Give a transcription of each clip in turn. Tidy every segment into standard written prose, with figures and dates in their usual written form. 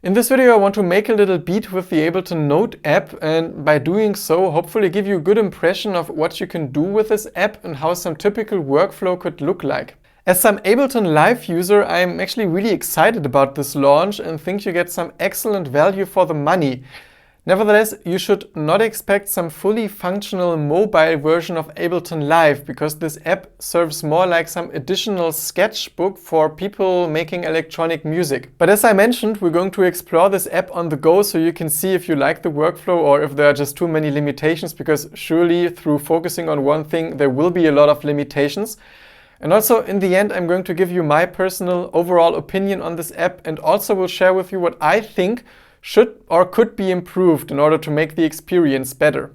In this video I want to make a little beat with the Ableton Note app, and by doing so hopefully give you a good impression of what you can do with this app and how some typical workflow could look like. As some Ableton Live user, I'm actually really excited about this launch and think you get some excellent value for the money. Nevertheless, you should not expect some fully functional mobile version of Ableton Live, because this app serves more like some additional sketchbook for people making electronic music. But as I mentioned, we're going to explore this app on the go so you can see if you like the workflow or if there are just too many limitations, because surely through focusing on one thing there will be a lot of limitations. And also in the end I'm going to give you my personal overall opinion on this app, and also will share with you what I think should or could be improved in order to make the experience better.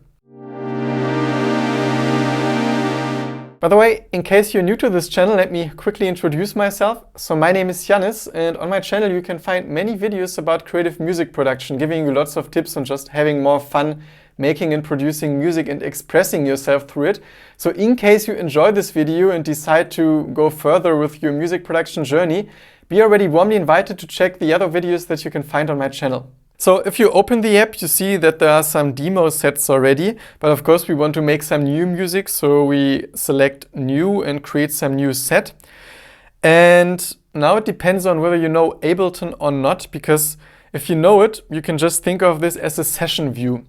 By the way, in case you're new to this channel, let me quickly introduce myself. So my name is Yannis, and on my channel you can find many videos about creative music production, giving you lots of tips on just having more fun making and producing music and expressing yourself through it. So in case you enjoy this video and decide to go further with your music production journey, be already warmly invited to check the other videos that you can find on my channel. So if you open the app, you see that there are some demo sets already, but of course we want to make some new music, so we select new and create some new set. And now it depends on whether you know Ableton or not, because if you know it, you can just think of this as a session view.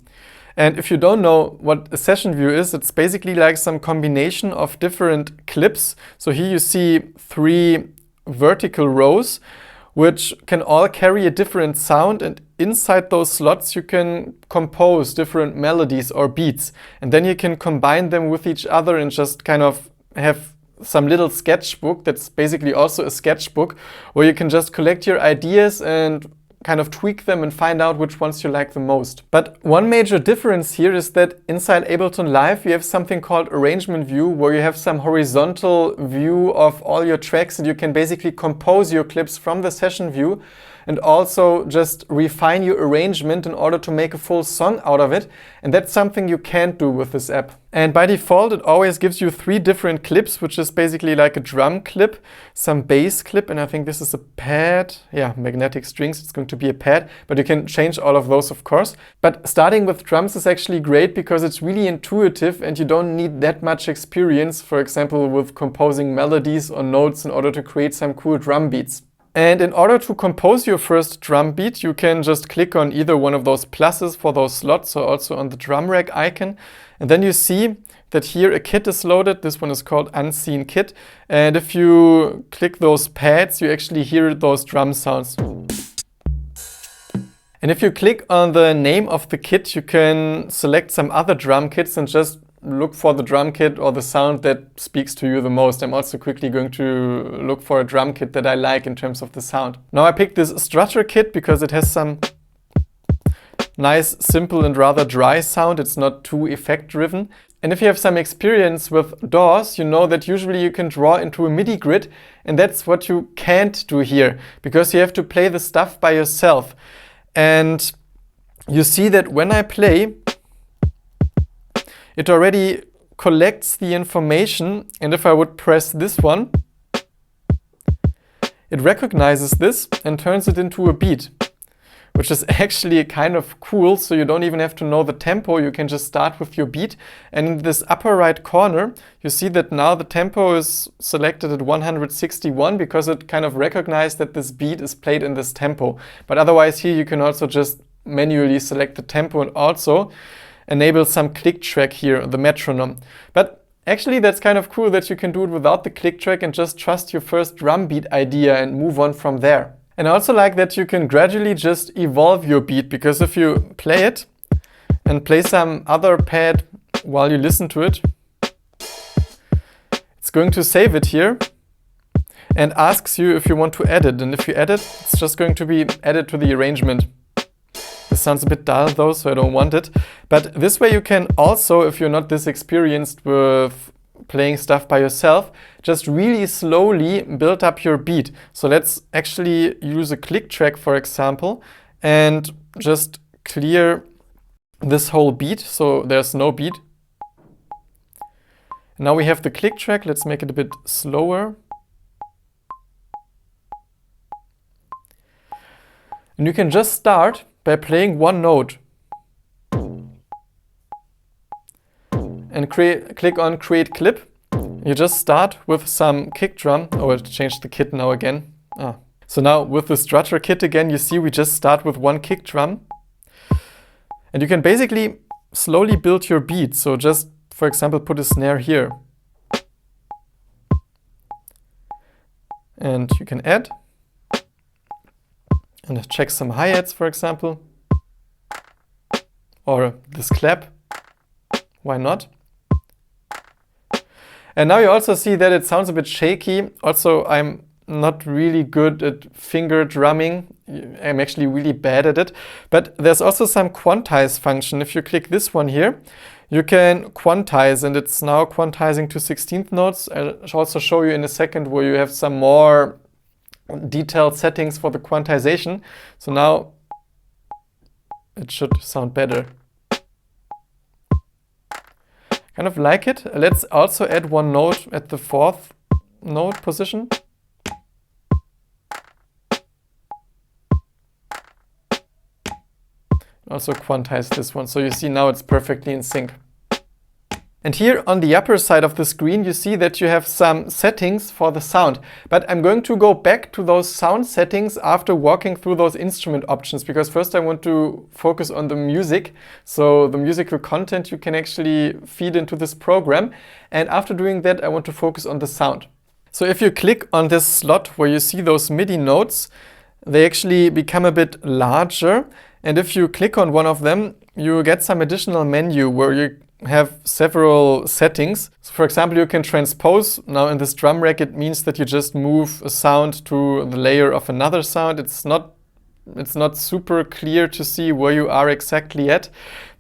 And if you don't know what a session view is, it's basically like some combination of different clips. So here you see 3 vertical rows, which can all carry a different sound, and inside those slots you can compose different melodies or beats, and then you can combine them with each other and just kind of have some little sketchbook that's basically also a sketchbook, where you can just collect your ideas and kind of tweak them and find out which ones you like the most. But one major difference here is that inside Ableton Live you have something called arrangement view, where you have some horizontal view of all your tracks, and you can basically compose your clips from the session view and also just refine your arrangement in order to make a full song out of it. And that's something you can't do with this app. And by default it always gives you 3 different clips, which is basically like a drum clip, some bass clip, and I think this is a pad. Yeah, magnetic strings, it's going to be a pad, but you can change all of those of course. But starting with drums is actually great because it's really intuitive and you don't need that much experience, for example with composing melodies or notes, in order to create some cool drum beats. And in order to compose your first drum beat, you can just click on either one of those pluses for those slots, or also on the drum rack icon. And then you see that here a kit is loaded. This one is called Unseen Kit. And if you click those pads, you actually hear those drum sounds. And if you click on the name of the kit, you can select some other drum kits and just look for the drum kit or the sound that speaks to you the most. I'm also quickly going to look for a drum kit that I like in terms of the sound. Now I picked this strutter kit because it has some nice, simple and rather dry sound. It's not too effect driven. And if you have some experience with DAWs, you know that usually you can draw into a MIDI grid, and that's what you can't do here, because you have to play the stuff by yourself. And you see that when I play, it already collects the information, and if I would press this one, it recognizes this and turns it into a beat, which is actually kind of cool. So you don't even have to know the tempo, you can just start with your beat. And in this upper right corner, you see that now the tempo is selected at 161, because it kind of recognized that this beat is played in this tempo. But otherwise here you can also just manually select the tempo and also enable some click track here, the metronome. But actually that's kind of cool that you can do it without the click track and just trust your first drum beat idea and move on from there. And I also like that you can gradually just evolve your beat, because if you play it and play some other pad while you listen to it, it's going to save it here and asks you if you want to edit. And if you edit, it's just going to be added to the arrangement. This sounds a bit dull though, so I don't want it. But this way you can also, if you're not this experienced with playing stuff by yourself, just really slowly build up your beat. So let's actually use a click track, for example, and just clear this whole beat so there's no beat. Now we have the click track. Let's make it a bit slower. And you can just start by playing one note. And click on Create Clip. You just start with some kick drum. Oh, I'll change the kit now again. So now with the strutter kit again, you see we just start with one kick drum. And you can basically slowly build your beat. So just, for example, put a snare here. And you can add. And check some hi-hats, for example. Or this clap. Why not? And now you also see that it sounds a bit shaky. Also, I'm not really good at finger drumming. I'm actually really bad at it. But there's also some quantize function. If you click this one here, you can quantize, and it's now quantizing to 16th notes. I'll also show you in a second where you have some more detailed settings for the quantization. So now it should sound better. Kind of like it. Let's also add one note at the 4th note position. Also quantize this one. So you see now it's perfectly in sync. And here on the upper side of the screen, you see that you have some settings for the sound. But I'm going to go back to those sound settings after walking through those instrument options, because first I want to focus on the music. So the musical content you can actually feed into this program. And after doing that, I want to focus on the sound. So if you click on this slot where you see those MIDI notes, they actually become a bit larger. And if you click on one of them, you get some additional menu where you have several settings. So for example, you can transpose. Now in this drum rack, it means that you just move a sound to the layer of another sound. It's not super clear to see where you are exactly at.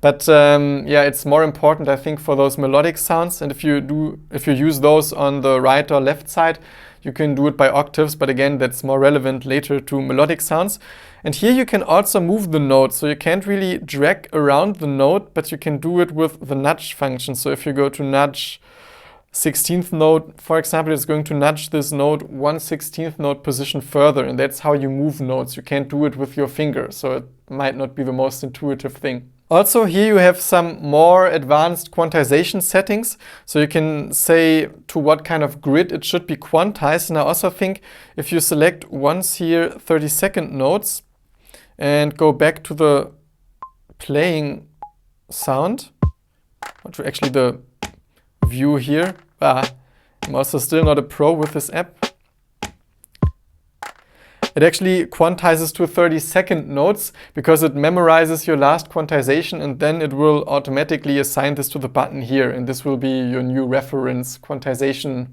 But yeah, it's more important, I think, for those melodic sounds. And if you use those on the right or left side, you can do it by octaves. But again, that's more relevant later to melodic sounds. And here you can also move the note. So you can't really drag around the note, but you can do it with the nudge function. So if you go to nudge 16th note, for example, it's going to nudge this note 1/16th note position further. And that's how you move notes. You can't do it with your finger. So it might not be the most intuitive thing. Also, here you have some more advanced quantization settings. So you can say to what kind of grid it should be quantized. And I also think if you select once here 32nd notes and go back to the playing sound, or to actually the view here. I'm also still not a pro with this app. It actually quantizes to 32nd notes because it memorizes your last quantization, and then it will automatically assign this to the button here. And this will be your new reference quantization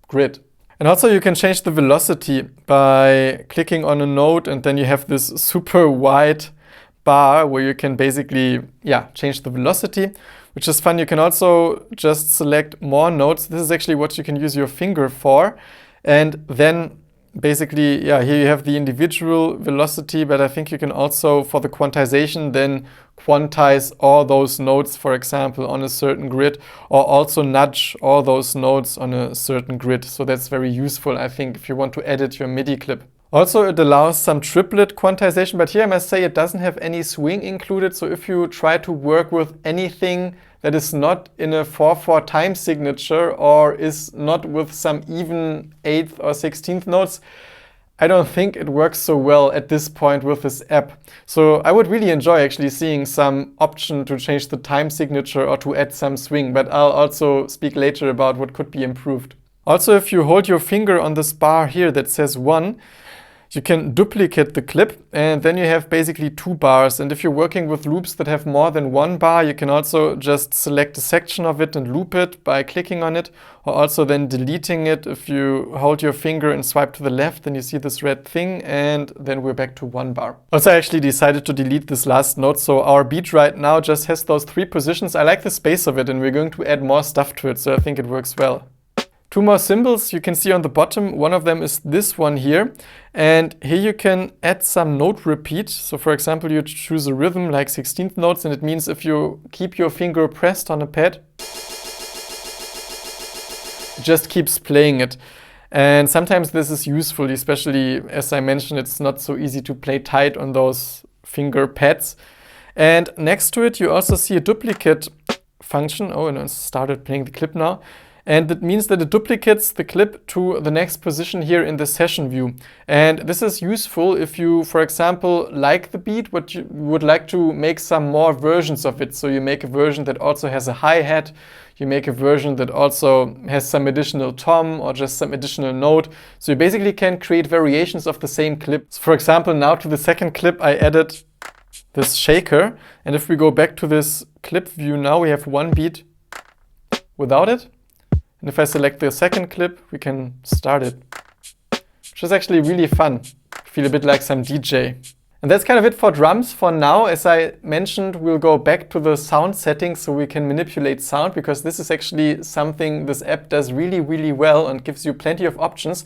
grid. And also you can change the velocity by clicking on a note, and then you have this super wide bar where you can basically, change the velocity, which is fun. You can also just select more notes. This is actually what you can use your finger for. And then basically, here you have the individual velocity, but I think you can also, for the quantization, then quantize all those notes, for example, on a certain grid, or also nudge all those notes on a certain grid. So that's very useful, I think, if you want to edit your MIDI clip. Also, it allows some triplet quantization, but here I must say it doesn't have any swing included. So if you try to work with anything that is not in a 4/4 time signature or is not with some even 8th or 16th notes, I don't think it works so well at this point with this app. So I would really enjoy actually seeing some option to change the time signature or to add some swing, but I'll also speak later about what could be improved. Also, if you hold your finger on this bar here that says 1, you can duplicate the clip, and then you have basically 2 bars. And if you're working with loops that have more than 1 bar, you can also just select a section of it and loop it by clicking on it, or also then deleting it. If you hold your finger and swipe to the left, then you see this red thing, and then we're back to 1 bar. Also, I actually decided to delete this last note, so our beat right now just has those 3 positions. I like the space of it, and we're going to add more stuff to it, so I think it works well. 2 more symbols you can see on the bottom. One of them is this one here. And here you can add some note repeat. So for example, you choose a rhythm like 16th notes, and it means if you keep your finger pressed on a pad, it just keeps playing it. And sometimes this is useful, especially as I mentioned, it's not so easy to play tight on those finger pads. And next to it, you also see a duplicate function. Oh, and I started playing the clip now. And that means that it duplicates the clip to the next position here in the session view. And this is useful if you, for example, like the beat, but you would like to make some more versions of it. So you make a version that also has a hi-hat, you make a version that also has some additional tom or just some additional note. So you basically can create variations of the same clip. So for example, now to the second clip, I added this shaker. And if we go back to this clip view now, we have one beat without it. And if I select the second clip, we can start it, which is actually really fun. Feel a bit like some DJ. And that's kind of it for drums for now. As I mentioned, we'll go back to the sound settings so we can manipulate sound, because this is actually something this app does really, really well and gives you plenty of options.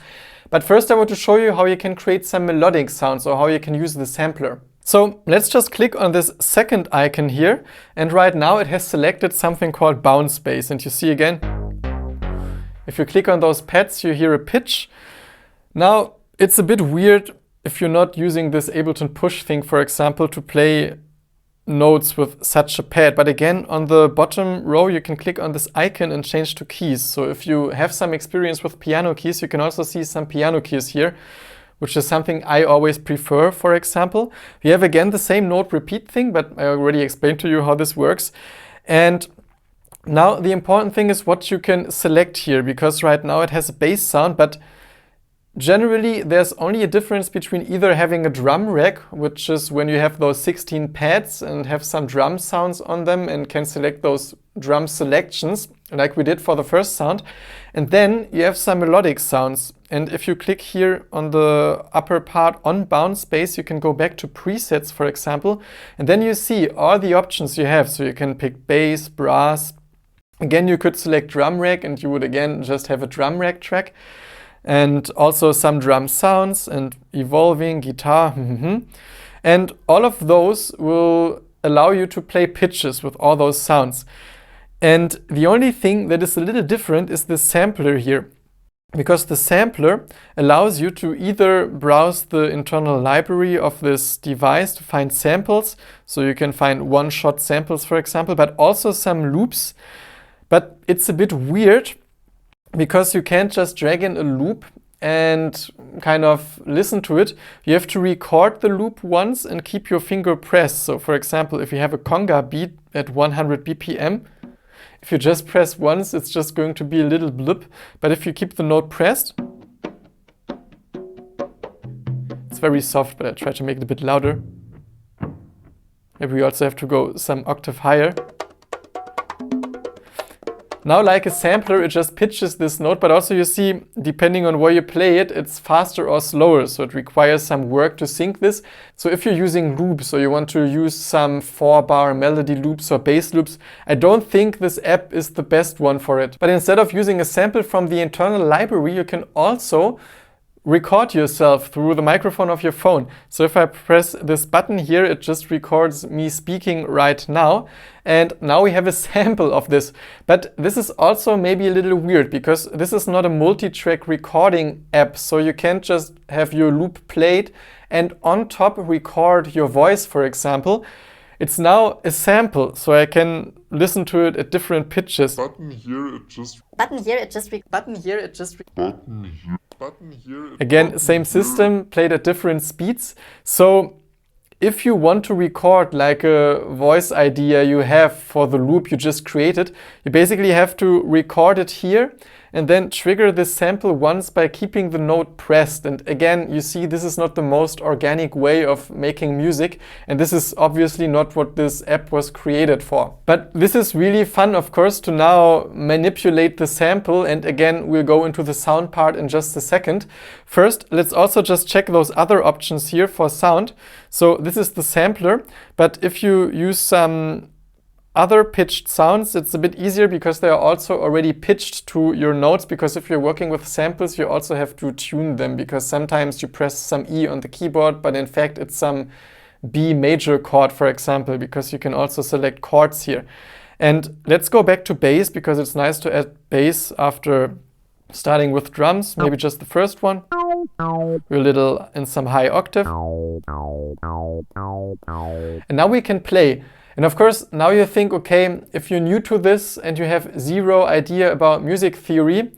But first I want to show you how you can create some melodic sounds or how you can use the sampler. So let's just click on this second icon here. And right now it has selected something called bounce bass. And you see again, if you click on those pads, you hear a pitch. Now, it's a bit weird if you're not using this Ableton push thing, for example, to play notes with such a pad. But again, on the bottom row, you can click on this icon and change to keys. So if you have some experience with piano keys, you can also see some piano keys here, which is something I always prefer, for example. We have again the same note repeat thing, but I already explained to you how this works. And now the important thing is what you can select here, because right now it has a bass sound, but generally there's only a difference between either having a drum rack, which is when you have those 16 pads and have some drum sounds on them and can select those drum selections like we did for the first sound, and then you have some melodic sounds. And if you click here on the upper part on bounce bass, you can go back to presets, for example, and then you see all the options you have. So you can pick bass, brass. Again, you could select drum rack and you would again just have a drum rack track, and also some drum sounds and evolving guitar. And all of those will allow you to play pitches with all those sounds. And the only thing that is a little different is the sampler here, because the sampler allows you to either browse the internal library of this device to find samples. So you can find one-shot samples, for example, but also some loops. But it's a bit weird because you can't just drag in a loop and kind of listen to it. You have to record the loop once and keep your finger pressed. So for example, if you have a conga beat at 100 BPM, if you just press once, it's just going to be a little blip. But if you keep the note pressed, it's very soft, but I try to make it a bit louder. Maybe we also have to go some octave higher. Now, like a sampler, it just pitches this note, but also you see, depending on where you play it, it's faster or slower. So it requires some work to sync this. So if you're using loops or you want to use some 4-bar melody loops or bass loops, I don't think this app is the best one for it. But instead of using a sample from the internal library, you can also record yourself through the microphone of your phone. So if I press this button here, it just records me speaking right now. And now we have a sample of this. But this is also maybe a little weird because this is not a multi-track recording app. So you can't just have your loop played and on top record your voice, for example. It's now a sample, so I can listen to it at different pitches. Button here, it just Again, same system, played at different speeds. So if you want to record like a voice idea you have for the loop you just created, you basically have to record it here and then trigger this sample once by keeping the note pressed. And again, you see this is not the most organic way of making music, and this is obviously not what this app was created for. But this is really fun, of course, to now manipulate the sample, and again, we'll go into the sound part in just a second. First, let's also just check those other options here for sound. So this is the sampler, but if you use some other pitched sounds, it's a bit easier because they are also already pitched to your notes, because if you're working with samples, you also have to tune them, because sometimes you press some E on the keyboard, but in fact it's some B major chord, for example, because you can also select chords here. And let's go back to bass, because it's nice to add bass after starting with drums, maybe just the first one. We're a little in some high octave. And now we can play. And of course, now you think, okay, if you're new to this and you have zero idea about music theory,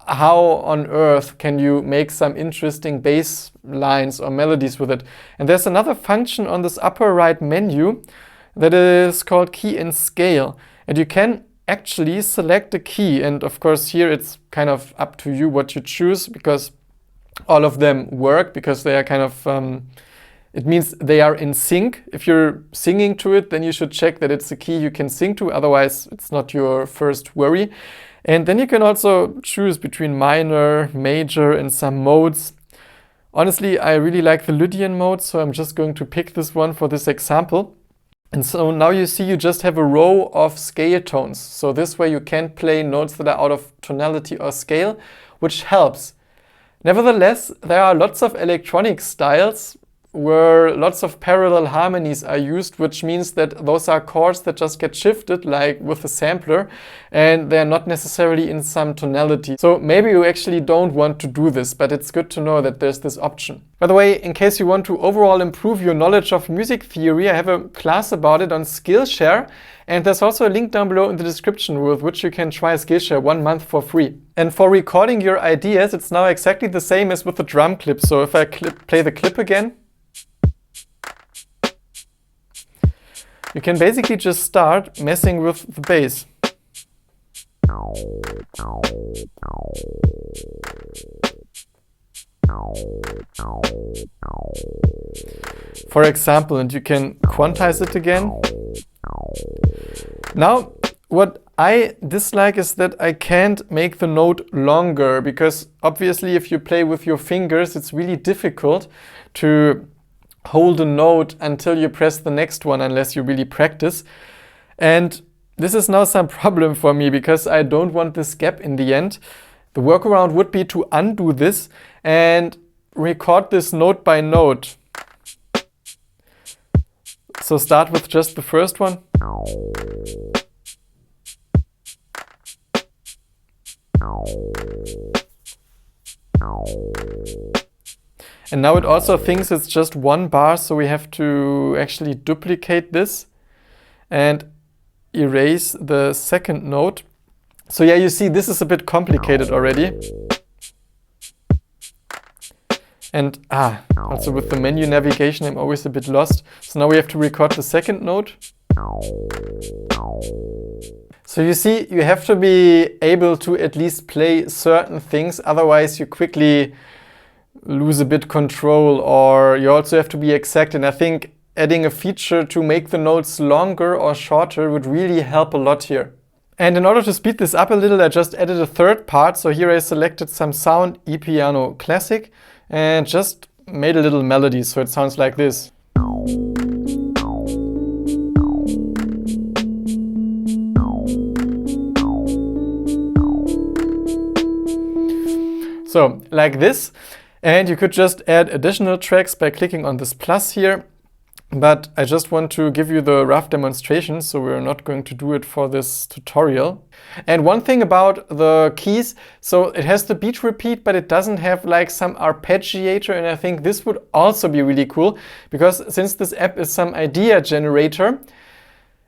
how on earth can you make some interesting bass lines or melodies with it? And there's another function on this upper right menu that is called key and scale. And you can actually select a key. And of course, here it's kind of up to you what you choose, because all of them work, because they are kind of, it means they are in sync. If you're singing to it, then you should check that it's a key you can sing to. Otherwise, it's not your first worry. And then you can also choose between minor, major, and some modes. Honestly, I really like the Lydian mode, so I'm just going to pick this one for this example. And so now you see you just have a row of scale tones. So this way you can play notes that are out of tonality or scale, which helps. Nevertheless, there are lots of electronic styles where lots of parallel harmonies are used, which means that those are chords that just get shifted, like with a sampler, and they're not necessarily in some tonality. So maybe you actually don't want to do this, but it's good to know that there's this option. By the way, in case you want to overall improve your knowledge of music theory, I have a class about it on Skillshare, and there's also a link down below in the description with which you can try Skillshare 1 month for free. And for recording your ideas, it's now exactly the same as with the drum clip. So if I play the clip again, you can basically just start messing with the bass. For example, and you can quantize it again. Now, what I dislike is that I can't make the note longer, because obviously if you play with your fingers, it's really difficult to hold a note until you press the next one, unless you really practice. And this is now some problem for me, because I don't want this gap in the end. The workaround would be to undo this and record this note by note. So start with just the first one. And now it also thinks it's just one bar, so we have to actually duplicate this and erase the second note. So yeah, you see, this is a bit complicated already. And also with the menu navigation, I'm always a bit lost. So now we have to record the second note. So you see, you have to be able to at least play certain things, otherwise you quickly lose a bit control, or you also have to be exact. And I think adding a feature to make the notes longer or shorter would really help a lot here. And in order to speed this up a little, I just added a third part. So here I selected some sound, E-piano classic, and just made a little melody. So it sounds like this. So like this. And you could just add additional tracks by clicking on this plus here. But I just want to give you the rough demonstration, so we're not going to do it for this tutorial. And one thing about the keys, so it has the beat repeat, but it doesn't have like some arpeggiator. And I think this would also be really cool, because since this app is some idea generator,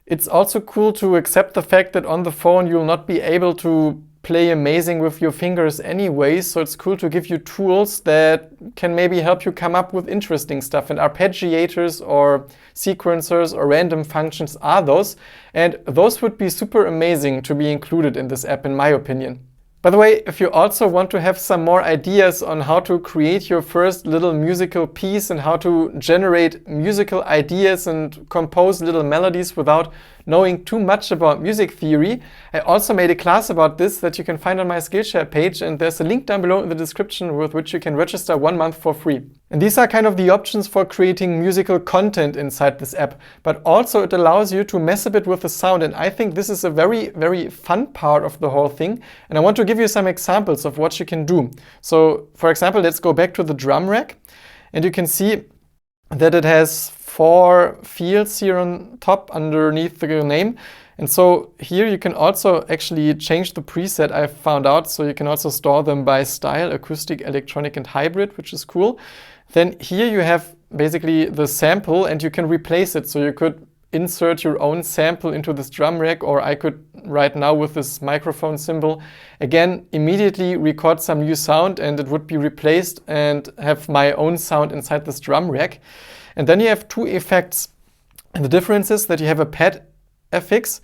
it's also cool to accept the fact that on the phone you'll not be able to play amazing with your fingers anyway, so it's cool to give you tools that can maybe help you come up with interesting stuff. And arpeggiators or sequencers or random functions are those, and those would be super amazing to be included in this app, in my opinion. By the way, if you also want to have some more ideas on how to create your first little musical piece and how to generate musical ideas and compose little melodies without knowing too much about music theory, I also made a class about this that you can find on my Skillshare page, and there's a link down below in the description with which you can register 1 month for free. And these are kind of the options for creating musical content inside this app, but also it allows you to mess a bit with the sound, and I think this is a very, very fun part of the whole thing, and I want to give you some examples of what you can do. So, for example, let's go back to the drum rack, and you can see that it has 4 fields here on top underneath the name. And so here you can also actually change the preset I found out. So you can also store them by style, acoustic, electronic, and hybrid, which is cool. Then here you have basically the sample and you can replace it. So you could insert your own sample into this drum rack, or I could right now with this microphone symbol, again, immediately record some new sound and it would be replaced and have my own sound inside this drum rack. And then you have 2 effects. And the difference is that you have a pad FX,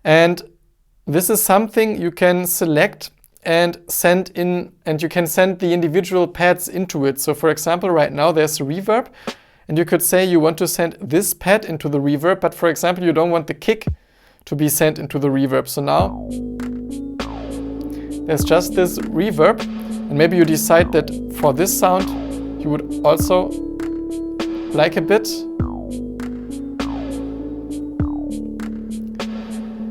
and this is something you can select and send in, and you can send the individual pads into it. So for example, right now there's a reverb, and you could say you want to send this pad into the reverb, but for example, you don't want the kick to be sent into the reverb. So now there's just this reverb, and maybe you decide that for this sound you would also like a bit.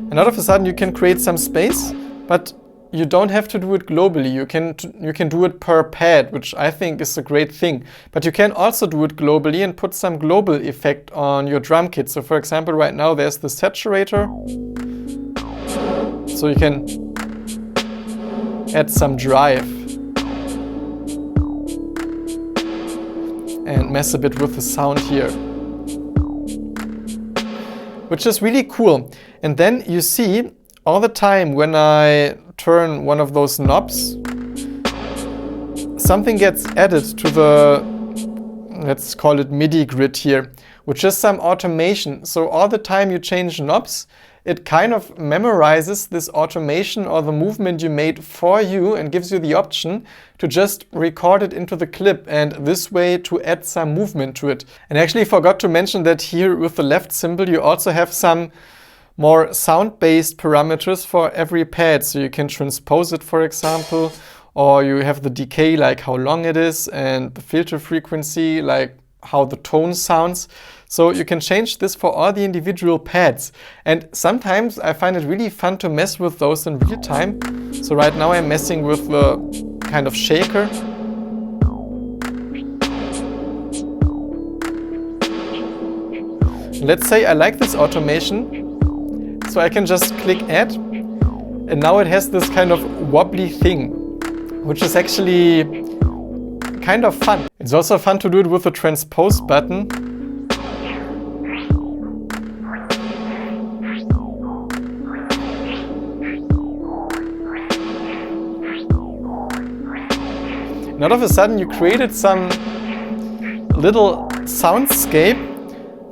And all of a sudden you can create some space, but you don't have to do it globally. You can do it per pad, which I think is a great thing. But you can also do it globally and put some global effect on your drum kit. So for example, right now there's the saturator. So you can add some drive and mess a bit with the sound here, which is really cool. And then you see all the time when I turn one of those knobs, something gets added to the, let's call it MIDI grid here, which is some automation. So all the time you change knobs, it kind of memorizes this automation or the movement you made for you and gives you the option to just record it into the clip, and this way to add some movement to it. And I actually forgot to mention that here with the left symbol you also have some more sound-based parameters for every pad. So you can transpose it, for example, or you have the decay, like how long it is, and the filter frequency, like how the tone sounds. So you can change this for all the individual pads. And sometimes I find it really fun to mess with those in real time. So right now I'm messing with the kind of shaker. Let's say I like this automation, so I can just click add, and now it has this kind of wobbly thing, which is actually kind of fun. It's also fun to do it with the transpose button. And all of a sudden you created some little soundscape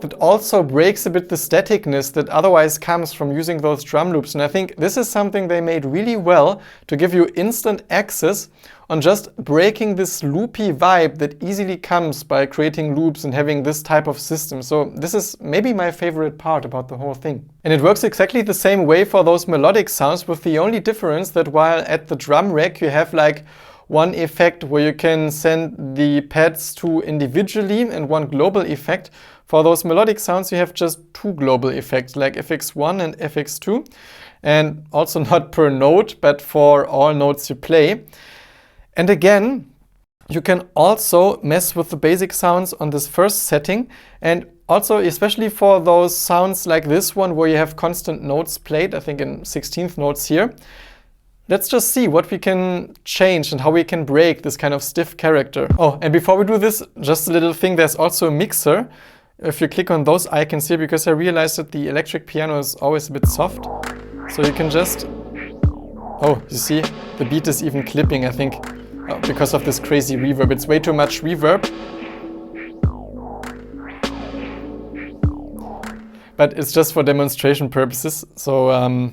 that also breaks a bit the staticness that otherwise comes from using those drum loops. And I think this is something they made really well to give you instant access on just breaking this loopy vibe that easily comes by creating loops and having this type of system. So this is maybe my favorite part about the whole thing. And it works exactly the same way for those melodic sounds, with the only difference that while at the drum rack you have like one effect where you can send the pads to individually and one global effect. For those melodic sounds, you have just 2 global effects, like FX1 and FX2, and also not per note, but for all notes you play. And again, you can also mess with the basic sounds on this first setting, and also especially for those sounds like this one where you have constant notes played, I think in 16th notes here. Let's just see what we can change and how we can break this kind of stiff character. Oh, and before we do this, just a little thing, there's also a mixer. If you click on those icons here, because I realized that the electric piano is always a bit soft. So you can just, oh, you see, the beat is even clipping, I think, because of this crazy reverb. It's way too much reverb. But it's just for demonstration purposes. So,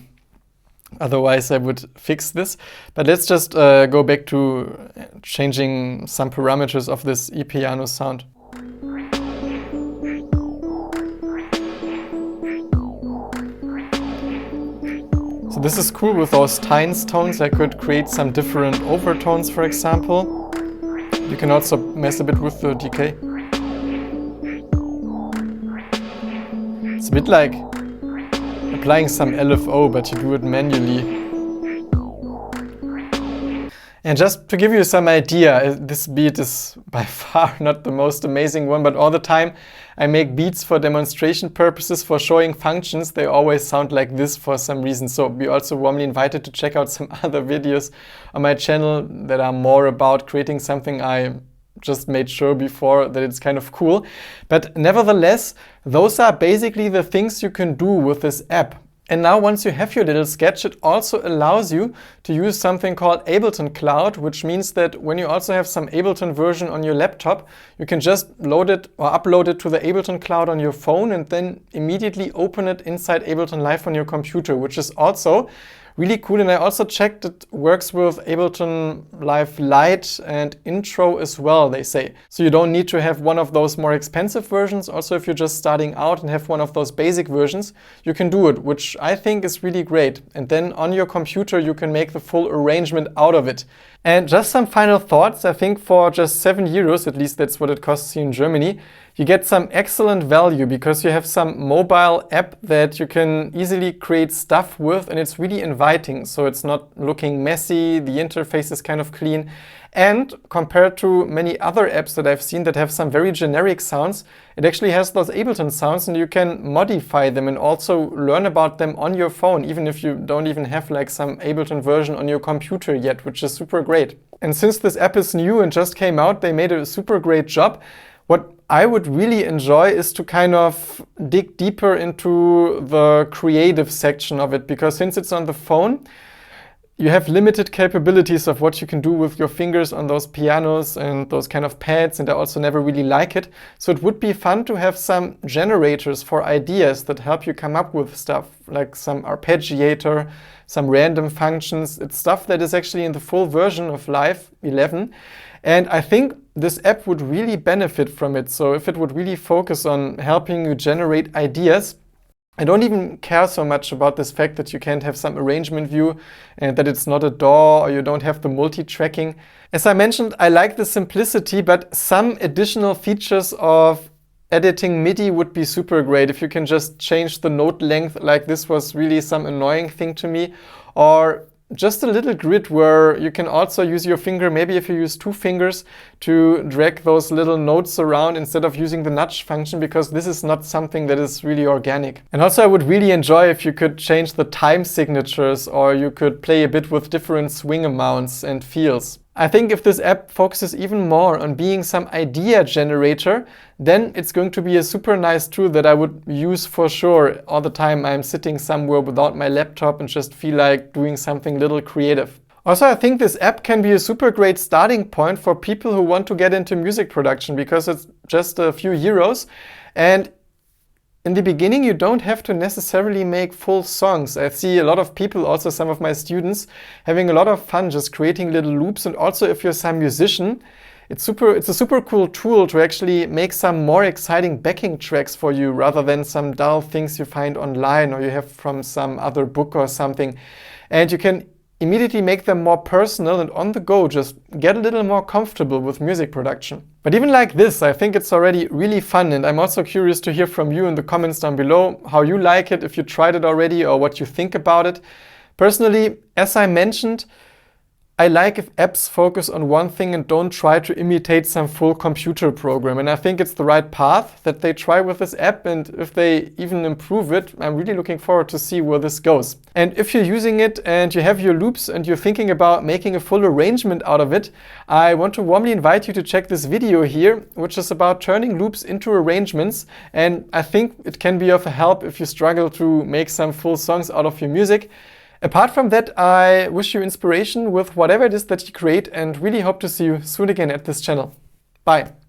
otherwise I would fix this. But let's just go back to changing some parameters of this e-piano sound. So this is cool with those tines tones. I could create some different overtones, for example. You can also mess a bit with the decay. It's a bit like applying some LFO, but you do it manually. And just to give you some idea, this beat is by far not the most amazing one, but all the time I make beats for demonstration purposes, for showing functions, they always sound like this for some reason. So be also warmly invited to check out some other videos on my channel that are more about creating something I just made sure before that it's kind of cool. But nevertheless, those are basically the things you can do with this app. And now once you have your little sketch, it also allows you to use something called Ableton Cloud, which means that when you also have some Ableton version on your laptop, you can just load it or upload it to the Ableton Cloud on your phone and then immediately open it inside Ableton Live on your computer, which is also really cool. And I also checked it works with Ableton Live Lite and Intro as well, they say. So you don't need to have one of those more expensive versions. Also, if you're just starting out and have one of those basic versions, you can do it, which I think is really great. And then on your computer, you can make the full arrangement out of it. And just some final thoughts. I think for just €7, at least that's what it costs you in Germany, you get some excellent value because you have some mobile app that you can easily create stuff with, and it's really inviting. So it's not looking messy, the interface is kind of clean. And compared to many other apps that I've seen that have some very generic sounds, it actually has those Ableton sounds and you can modify them and also learn about them on your phone, even if you don't even have like some Ableton version on your computer yet, which is super great. And since this app is new and just came out, they made a super great job. What I would really enjoy is to kind of dig deeper into the creative section of it, because since it's on the phone, you have limited capabilities of what you can do with your fingers on those pianos and those kind of pads, and I also never really like it. So it would be fun to have some generators for ideas that help you come up with stuff, like some arpeggiator, some random functions. It's stuff that is actually in the full version of Live 11. And I think this app would really benefit from it. So if it would really focus on helping you generate ideas, I don't even care so much about this fact that you can't have some arrangement view and that it's not a DAW or you don't have the multi-tracking. As I mentioned, I like the simplicity, but some additional features of editing MIDI would be super great. If you can just change the note length, like this was really some annoying thing to me, or just a little grid where you can also use your finger, maybe if you use 2 fingers, to drag those little notes around instead of using the nudge function, because this is not something that is really organic. And also I would really enjoy if you could change the time signatures, or you could play a bit with different swing amounts and feels. I think if this app focuses even more on being some idea generator, then it's going to be a super nice tool that I would use for sure all the time I'm sitting somewhere without my laptop and just feel like doing something little creative. Also, I think this app can be a super great starting point for people who want to get into music production, because it's just a few euros. And in the beginning, you don't have to necessarily make full songs. I see a lot of people, also some of my students, having a lot of fun just creating little loops. And also if you're some musician, it's a super cool tool to actually make some more exciting backing tracks for you, rather than some dull things you find online or you have from some other book or something. And you can immediately make them more personal and on the go, just get a little more comfortable with music production. But even like this, I think it's already really fun, and I'm also curious to hear from you in the comments down below how you like it, if you tried it already or what you think about it. Personally, as I mentioned, I like if apps focus on one thing and don't try to imitate some full computer program. And I think it's the right path that they try with this app. And if they even improve it, I'm really looking forward to see where this goes. And if you're using it and you have your loops and you're thinking about making a full arrangement out of it, I want to warmly invite you to check this video here, which is about turning loops into arrangements. And I think it can be of help if you struggle to make some full songs out of your music. Apart from that, I wish you inspiration with whatever it is that you create, and really hope to see you soon again at this channel. Bye!